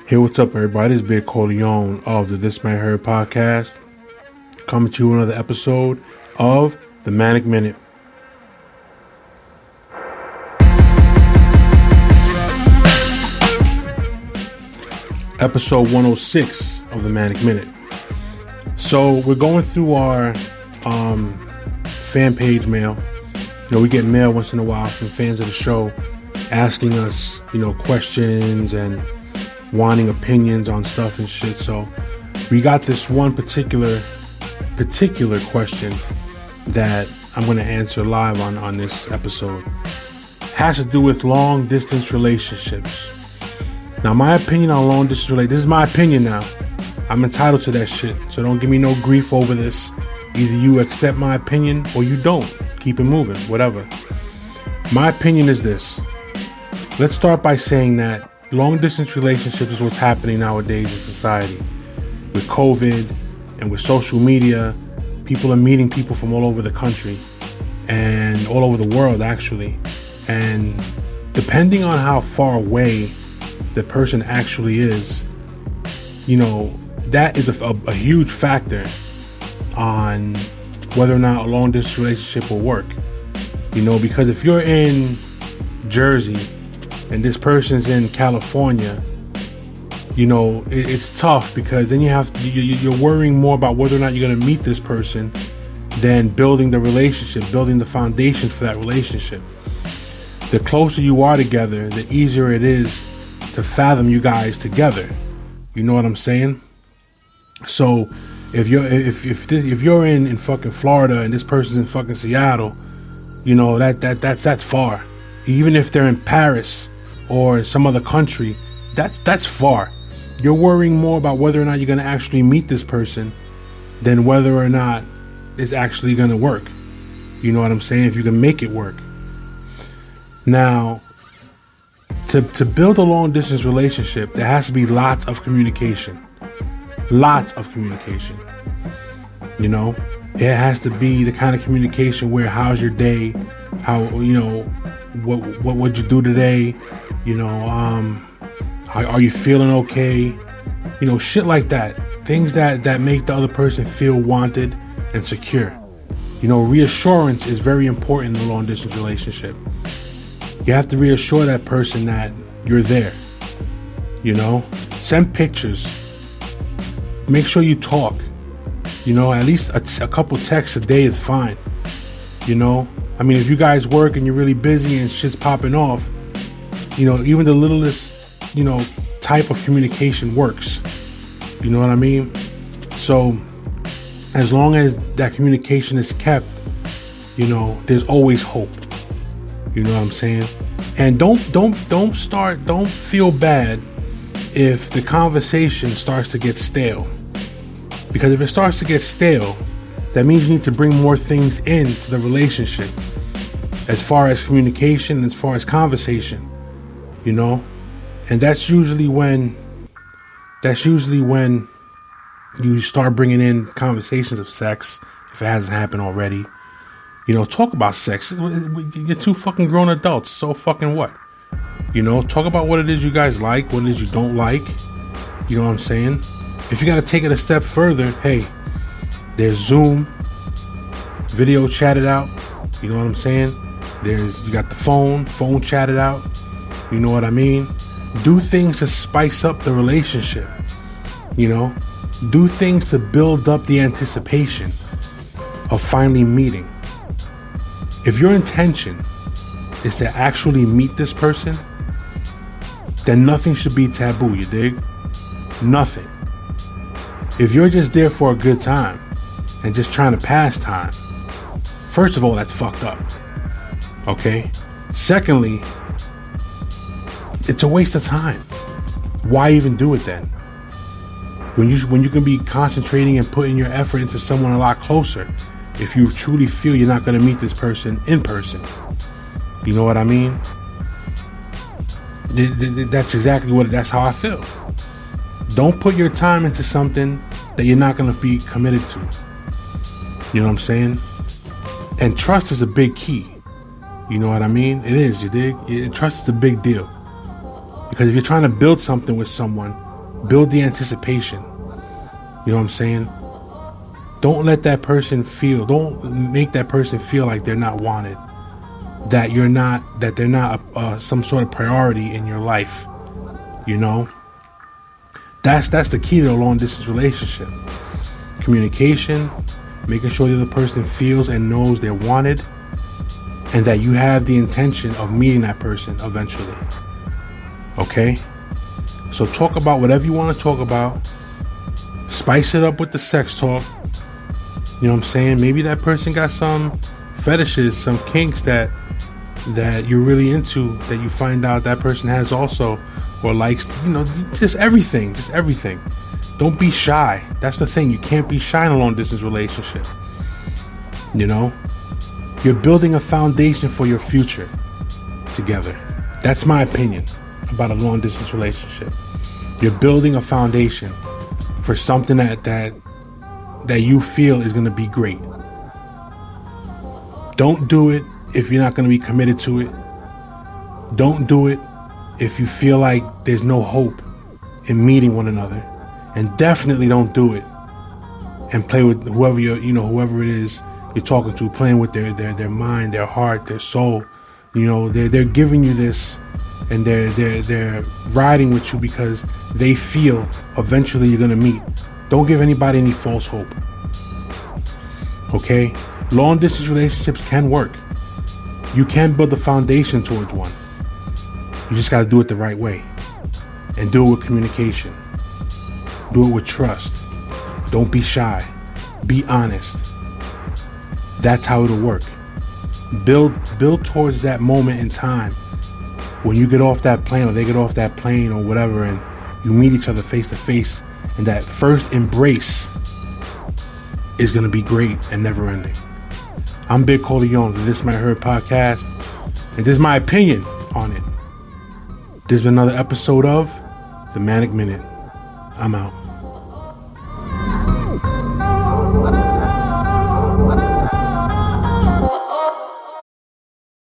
Hey, what's up, everybody? This is Big Corleone of the This Man Heard podcast, coming to you another episode of the Manic Minute. Episode 106 of the Manic Minute. So we're going through our fan page mail. You know, we get mail once in a while from fans of the show asking us, questions and wanting opinions on stuff and shit. So we got this one particular question that I'm going to answer live on this episode. It has to do with long distance relationships. Now, my opinion on long distance relationships, this is my opinion now. I'm entitled to that shit, so don't give me no grief over this. Either you accept my opinion or you don't. Keep it moving, whatever. My opinion is this. Let's start by saying that long distance relationships is what's happening nowadays in society. With COVID and with social media, people are meeting people from all over the country and all over the world, actually. And depending on how far away the person actually is, that is a huge factor on whether or not a long distance relationship will work. Because if you're in Jersey and this person's in California, it's tough, because then you're worrying more about whether or not you're going to meet this person than building the relationship, building the foundation for that relationship. The closer you are together, the easier it is to fathom you guys together. You know what I'm saying? So if you're in fucking Florida and this person's in fucking Seattle, that's far. Even if they're in Paris or in some other country, that's far. You're worrying more about whether or not you're going to actually meet this person than whether or not it's actually going to work. You know what I'm saying? If you can make it work. Now, to build a long distance relationship, there has to be lots of communication. Lots of communication. It has to be the kind of communication where, how's your day? How, what would you do today? Are you feeling okay? Shit like that. Things that make the other person feel wanted and secure. Reassurance is very important in a long distance relationship. You have to reassure that person that you're there. Send pictures. Make sure you talk. At least a couple texts a day is fine. If you guys work and you're really busy and shit's popping off, even the littlest, type of communication works. You know what I mean? So as long as that communication is kept, there's always hope. You know what I'm saying? And don't feel bad if the conversation starts to get stale. Because if it starts to get stale, that means you need to bring more things into the relationship, as far as communication, as far as conversation, and that's usually when you start bringing in conversations of sex, if it hasn't happened already. Talk about sex. You're two fucking grown adults, so fucking what? Talk about what it is you guys like, what it is you don't like. You know what I'm saying? If you got to take it a step further, hey, there's Zoom, video chatted out. You know what I'm saying? You got the phone chatted out. You know what I mean? Do things to spice up the relationship. Do things to build up the anticipation of finally meeting. If your intention is to actually meet this person, then nothing should be taboo, you dig? Nothing. If you're just there for a good time and just trying to pass time, first of all, that's fucked up. Okay? Secondly, it's a waste of time. Why even do it then? When you can be concentrating and putting your effort into someone a lot closer, if you truly feel you're not going to meet this person in person. You know what I mean? That's that's how I feel. Don't put your time into something that you're not going to be committed to. You know what I'm saying? And trust is a big key. You know what I mean? It is, you dig? Trust is a big deal. Because if you're trying to build something with someone, Build the anticipation. You know what I'm saying? Don't make that person feel like they're not wanted, that they're not some sort of priority in your life. You know, that's the key to a long distance relationship. Communication, making sure the other person feels and knows they're wanted, and that you have the intention of meeting that person eventually. Okay? So talk about whatever you want to talk about. Spice it up with the sex talk. You know what I'm saying? Maybe that person got some fetishes, some kinks that you're really into, that you find out that person has also, or likes, just everything. Don't be shy. That's the thing. You can't be shy in a long distance relationship. You're building a foundation for your future together. That's my opinion about a long distance relationship. You're building a foundation for something that you feel is going to be great. Don't do it if you're not going to be committed to it. Don't do it if you feel like there's no hope in meeting one another. And definitely don't do it and play with whoever it is you're talking to, playing with their mind, their heart, their soul. They're giving you this, and they're riding with you because they feel eventually you're gonna meet. Don't give anybody any false hope. Okay? Long distance relationships can work. You can build a foundation towards one. You just gotta do it the right way. And do it with communication. Do it with trust. Don't be shy. Be honest. That's how it'll work. Build towards that moment in time when you get off that plane, or they get off that plane, or whatever, and you meet each other face to face, and that first embrace is going to be great and never ending. I'm Big Corleone, and this is my Heard podcast, and this is my opinion on it. This has been another episode of The Manic Minute. I'm out.